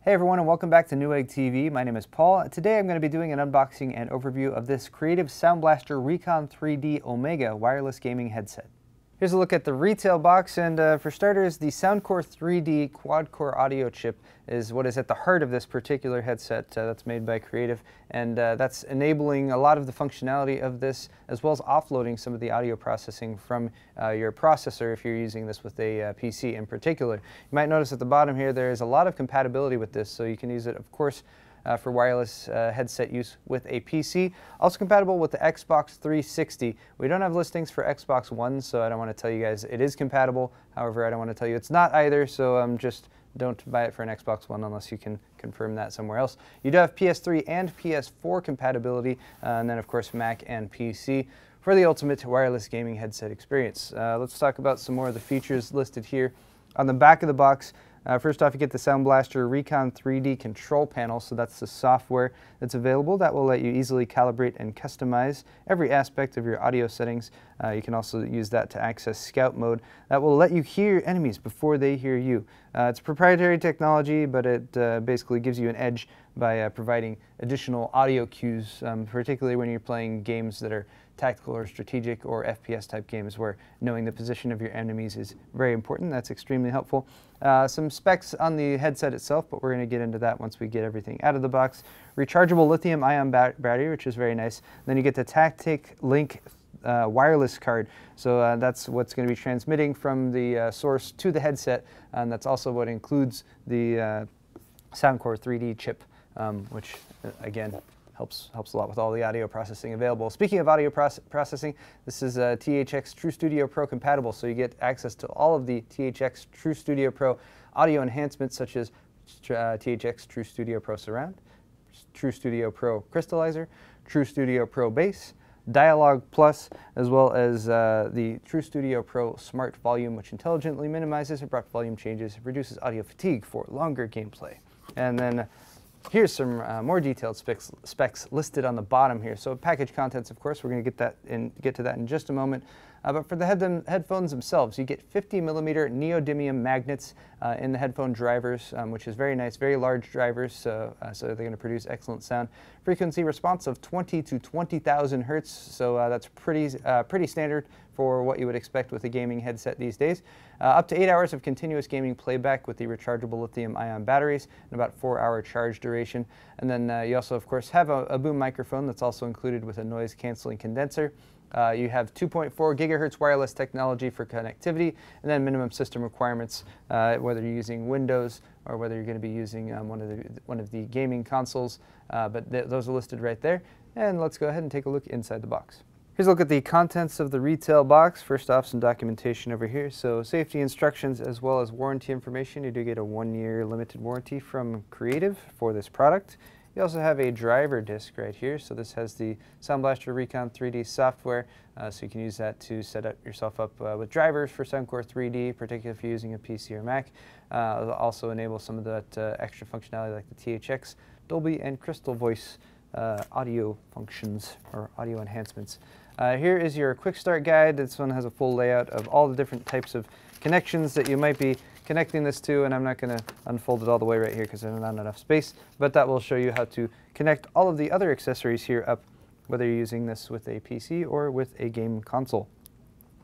Hey everyone, and welcome back to Newegg TV. My name is Paul. Today I'm going to be doing an unboxing and overview of this creative Sound Blaster Recon3D Omega wireless gaming headset. Here's a look at the retail box, and for starters, the Sound Core3D quad-core audio chip is what is at the heart of this particular headset that's made by Creative, and that's enabling a lot of the functionality of this, as well as offloading some of the audio processing from your processor if you're using this with a PC in particular. You might notice at the bottom here there is a lot of compatibility with this, so you can use it, of course, for wireless headset use with a PC. Also compatible with the Xbox 360. We don't have listings for Xbox One, so I don't want to tell you guys it is compatible. However, I don't want to tell you it's not either, so just don't buy it for an Xbox One unless you can confirm that somewhere else. You do have PS3 and PS4 compatibility, and then of course Mac and PC for the ultimate wireless gaming headset experience. Let's talk about some more of the features listed here. On the back of the box, first off, you get the Sound Blaster Recon3D control panel, so that's the software that's available that will let you easily calibrate and customize every aspect of your audio settings. You can also use that to access scout mode that will let you hear enemies before they hear you. It's proprietary technology, but it basically gives you an edge by providing additional audio cues, particularly when you're playing games that are tactical or strategic or FPS type games where knowing the position of your enemies is very important. That's extremely helpful. Some specs on the headset itself, but we're going to get into that once we get everything out of the box. Rechargeable lithium-ion battery, which is very nice. Then you get the THX Link wireless card, so that's what's going to be transmitting from the source to the headset, and that's also what includes the Sound Core3D chip, which again helps a lot with all the audio processing available. Speaking of audio processing, this is THX TruStudio Pro compatible, so you get access to all of the THX TruStudio Pro audio enhancements such as THX TruStudio Pro Surround, TruStudio Pro Crystallizer, TruStudio Pro Bass, Dialogue Plus, as well as the TruStudio Pro Smart Volume, which intelligently minimizes abrupt volume changes, reduces audio fatigue for longer gameplay. And then here's some more detailed specs listed on the bottom here. So package contents, of course, we're going to get to that in just a moment. But for the headphones themselves, you get 50mm neodymium magnets in the headphone drivers, which is very nice, very large drivers, so they're going to produce excellent sound. Frequency response of 20 to 20,000 hertz, so that's pretty standard for what you would expect with a gaming headset these days. Up to 8 hours of continuous gaming playback with the rechargeable lithium-ion batteries, and about 4-hour charge duration. And then you also, of course, have a boom microphone that's also included with a noise-canceling condenser. You have 2.4 gigahertz wireless technology for connectivity, and then minimum system requirements, whether you're using Windows or whether you're going to be using one of the gaming consoles, but those are listed right there. And let's go ahead and take a look inside the box. Here's a look at the contents of the retail box. First off, some documentation over here. So safety instructions as well as warranty information. You do get a 1-year limited warranty from Creative for this product. You also have a driver disc right here. So this has the Sound Blaster Recon3D software, so you can use that to set yourself up with drivers for Sound Core3D, particularly if you're using a PC or Mac. It'll also enable some of that extra functionality like the THX, Dolby, and Crystal Voice audio functions or audio enhancements. Here is your quick start guide. This one has a full layout of all the different types of connections that you might be connecting this to, and I'm not going to unfold it all the way right here because there's not enough space, but that will show you how to connect all of the other accessories here up, whether you're using this with a PC or with a game console.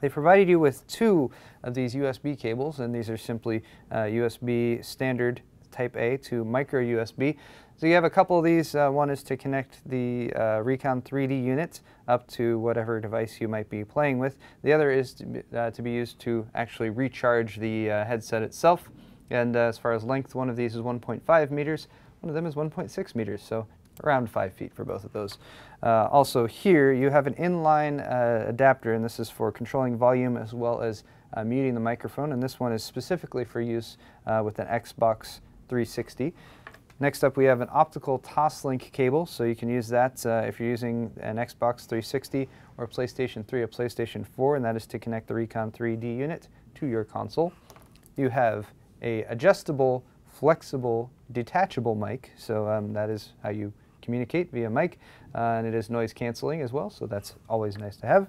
They provided you with 2 of these USB cables, and these are simply USB standard Type A to micro USB. So you have a couple of these. One is to connect the Recon3D unit up to whatever device you might be playing with. The other is to be used to actually recharge the headset itself. And as far as length, one of these is 1.5 meters. One of them is 1.6 meters, so around 5 feet for both of those. Also here you have an inline adapter, and this is for controlling volume as well as muting the microphone. And this one is specifically for use with an Xbox 360. Next up, we have an optical toslink cable, so you can use that if you're using an Xbox 360 or a PlayStation 3 or PlayStation 4, and that is to connect the Recon3D unit to your console. You have a adjustable, flexible, detachable mic, so that is how you communicate via mic, and it is noise canceling as well, so that's always nice to have.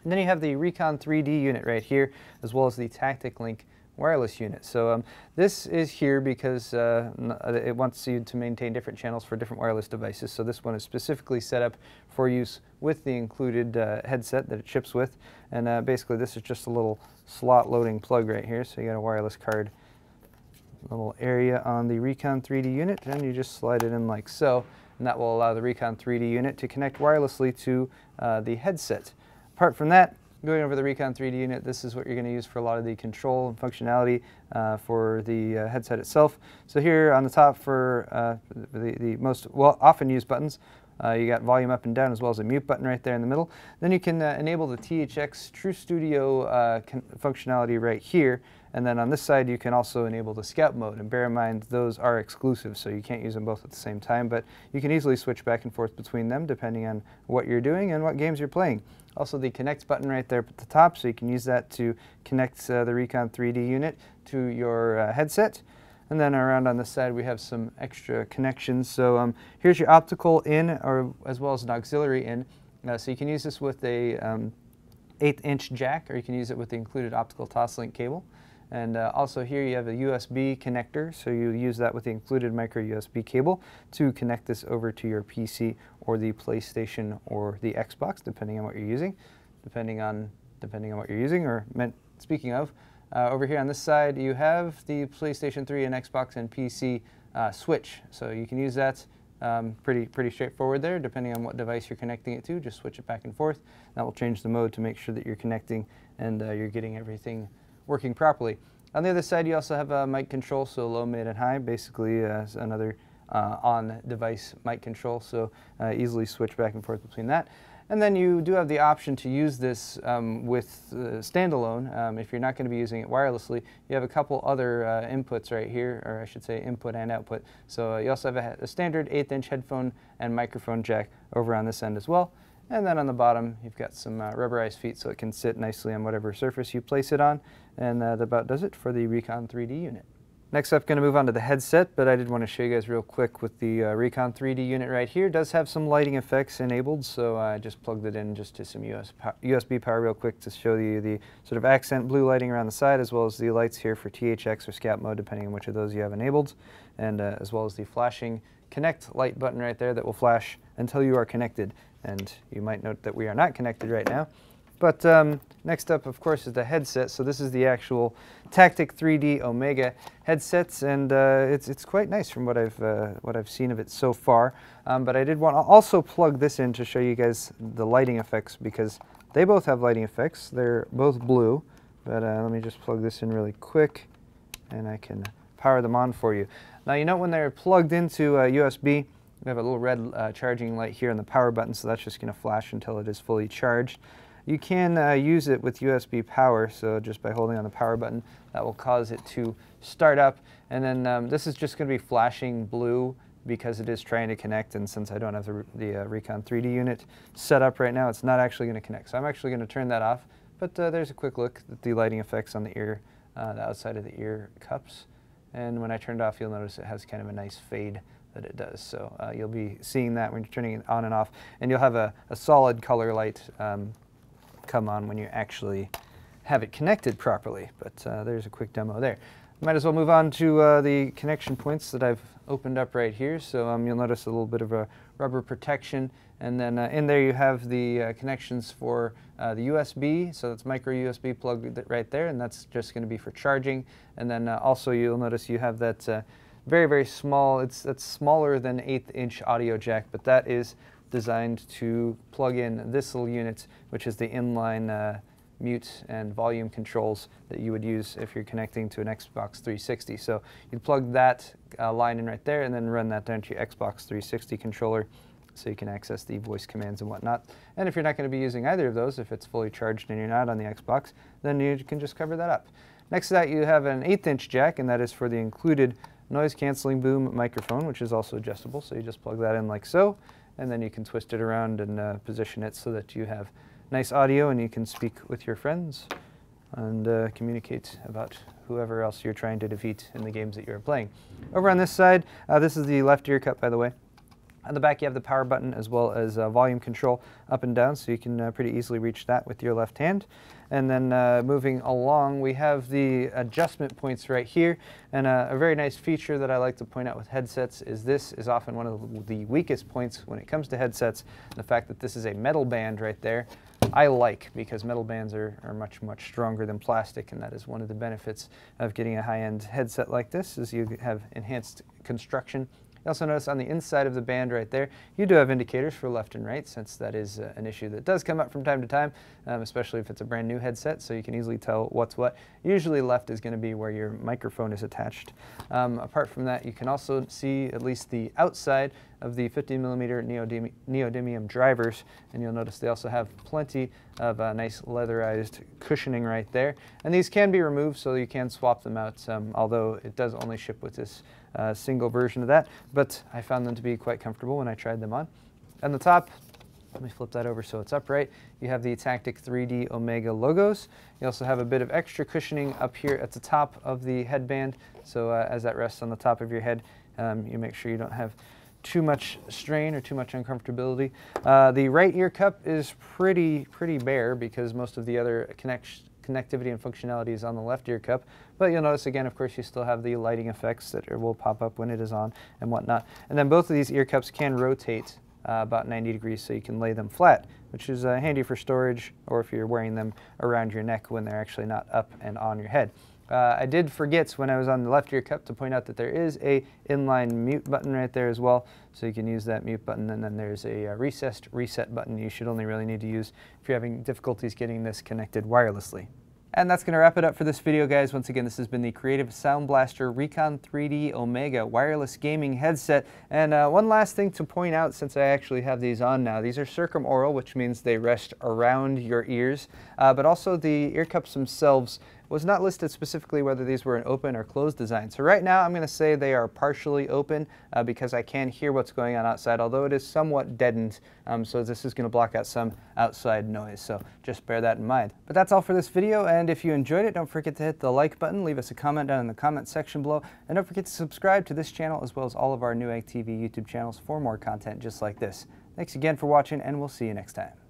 And then you have the Recon3D unit right here, as well as the THX Link wireless unit. So this is here because it wants you to maintain different channels for different wireless devices. So this one is specifically set up for use with the included headset that it ships with. And basically this is just a little slot loading plug right here. So you got a wireless card little area on the Recon3D unit, and you just slide it in like so, and that will allow the Recon3D unit to connect wirelessly to the headset. Apart from that, going over the Recon3D unit, this is what you're going to use for a lot of the control and functionality for the headset itself. So here on the top for the most often used buttons, you got volume up and down as well as a mute button right there in the middle. Then you can enable the THX TruStudio functionality right here. And then on this side you can also enable the scout mode, and bear in mind those are exclusive, so you can't use them both at the same time, but you can easily switch back and forth between them depending on what you're doing and what games you're playing. Also the connect button right there at the top, so you can use that to connect the Recon3D unit to your headset. And then around on this side we have some extra connections. So here's your optical in, or as well as an auxiliary in. So you can use this with a 1/8" jack, or you can use it with the included optical toslink cable. And also here you have a USB connector, so you use that with the included micro USB cable to connect this over to your PC or the PlayStation or the Xbox, depending on what you're using. Depending on what you're using, or speaking of, over here on this side you have the PlayStation 3 and Xbox and PC switch, so you can use that. Pretty straightforward there, depending on what device you're connecting it to. Just switch it back and forth. That will change the mode to make sure that you're connecting and you're getting everything working properly. On the other side you also have a mic control, so low, mid, and high, basically another on-device mic control, so easily switch back and forth between that. And then you do have the option to use this with standalone. If you're not going to be using it wirelessly, you have a couple other inputs right here, or I should say input and output. So you also have a standard 1/8" headphone and microphone jack over on this end as well. And then on the bottom you've got some rubberized feet, so it can sit nicely on whatever surface you place it on. And that about does it for the Recon3D unit. Next up, going to move on to the headset, but I did want to show you guys real quick with the Recon3D unit right here. It does have some lighting effects enabled, so I just plugged it in just to some USB power real quick to show you the sort of accent blue lighting around the side, as well as the lights here for THX or scout mode, depending on which of those you have enabled, and as well as the flashing connect light button right there that will flash until you are connected. And you might note that we are not connected right now. But next up, of course, is the headset. So this is the actual THX 3D Omega headsets, and it's quite nice from what I've seen of it so far. But I did want to also plug this in to show you guys the lighting effects, because they both have lighting effects. They're both blue, but let me just plug this in really quick, and I can power them on for you. Now you know when they're plugged into USB, we have a little red charging light here on the power button, so that's just going to flash until it is fully charged. You can use it with USB power, so just by holding on the power button, that will cause it to start up. And then this is just going to be flashing blue because it is trying to connect, and since I don't have the Recon3D unit set up right now, it's not actually going to connect. So I'm actually going to turn that off, but there's a quick look at the lighting effects on the ear, the outside of the ear cups. And when I turn it off, you'll notice it has kind of a nice fade that it does. So you'll be seeing that when you're turning it on and off, and you'll have a solid color light come on when you actually have it connected properly. But there's a quick demo there. Might as well move on to the connection points that I've opened up right here. So you'll notice a little bit of a rubber protection, and then in there you have the connections for the USB, so that's micro USB plug right there, and that's just going to be for charging. And then also you'll notice you have that very small, that's smaller than 1/8" audio jack, but that is designed to plug in this little unit, which is the inline mute and volume controls that you would use if you're connecting to an Xbox 360. So you'd plug that line in right there and then run that down to your Xbox 360 controller, so you can access the voice commands and whatnot. And if you're not going to be using either of those, if it's fully charged and you're not on the Xbox, then you can just cover that up. Next to that you have an 1/8" jack, and that is for the included noise cancelling boom microphone, which is also adjustable. So you just plug that in like so, and then you can twist it around and position it so that you have nice audio and you can speak with your friends and communicate about whoever else you're trying to defeat in the games that you're playing. Over on this side, this is the left ear cup, by the way. On the back you have the power button as well as volume control up and down, so you can pretty easily reach that with your left hand. And then moving along, we have the adjustment points right here. And a very nice feature that I like to point out with headsets is this is often one of the weakest points when it comes to headsets. The fact that this is a metal band right there, I like, because metal bands are much, much stronger than plastic, and that is one of the benefits of getting a high-end headset like this, is you have enhanced construction. You also notice on the inside of the band right there, you do have indicators for left and right, since that is an issue that does come up from time to time, especially if it's a brand new headset, so you can easily tell what's what. Usually left is going to be where your microphone is attached. Apart from that, you can also see at least the outside of the 50mm neodymium drivers, and you'll notice they also have plenty of nice leatherized cushioning right there. And these can be removed, so you can swap them out, although it does only ship with this single version of that, but I found them to be quite comfortable when I tried them on. On the top, let me flip that over so it's upright, you have the THX 3D Omega logos. You also have a bit of extra cushioning up here at the top of the headband, so as that rests on the top of your head, you make sure you don't have too much strain or too much uncomfortability. The right ear cup is pretty bare, because most of the other connectivity and functionality is on the left ear cup, but you'll notice again, of course, you still have the lighting effects that will pop up when it is on and whatnot. And then both of these ear cups can rotate about 90 degrees, so you can lay them flat, which is handy for storage, or if you're wearing them around your neck when they're actually not up and on your head. I did forget when I was on the left ear cup to point out that there is a inline mute button right there as well, so you can use that mute button, and then there's a recessed reset button you should only really need to use if you're having difficulties getting this connected wirelessly. And that's going to wrap it up for this video, guys. Once again, this has been the Creative Sound Blaster Recon3D Omega wireless gaming headset. And one last thing to point out, since I actually have these on now, these are Circumaural, which means they rest around your ears, but also the ear cups themselves was not listed specifically whether these were an open or closed design. So right now I'm going to say they are partially open because I can hear what's going on outside, although it is somewhat deadened, so this is going to block out some outside noise, so just bear that in mind. But that's all for this video, and if you enjoyed it, don't forget to hit the like button, leave us a comment down in the comment section below, and don't forget to subscribe to this channel as well as all of our Newegg TV YouTube channels for more content just like this. Thanks again for watching, and we'll see you next time.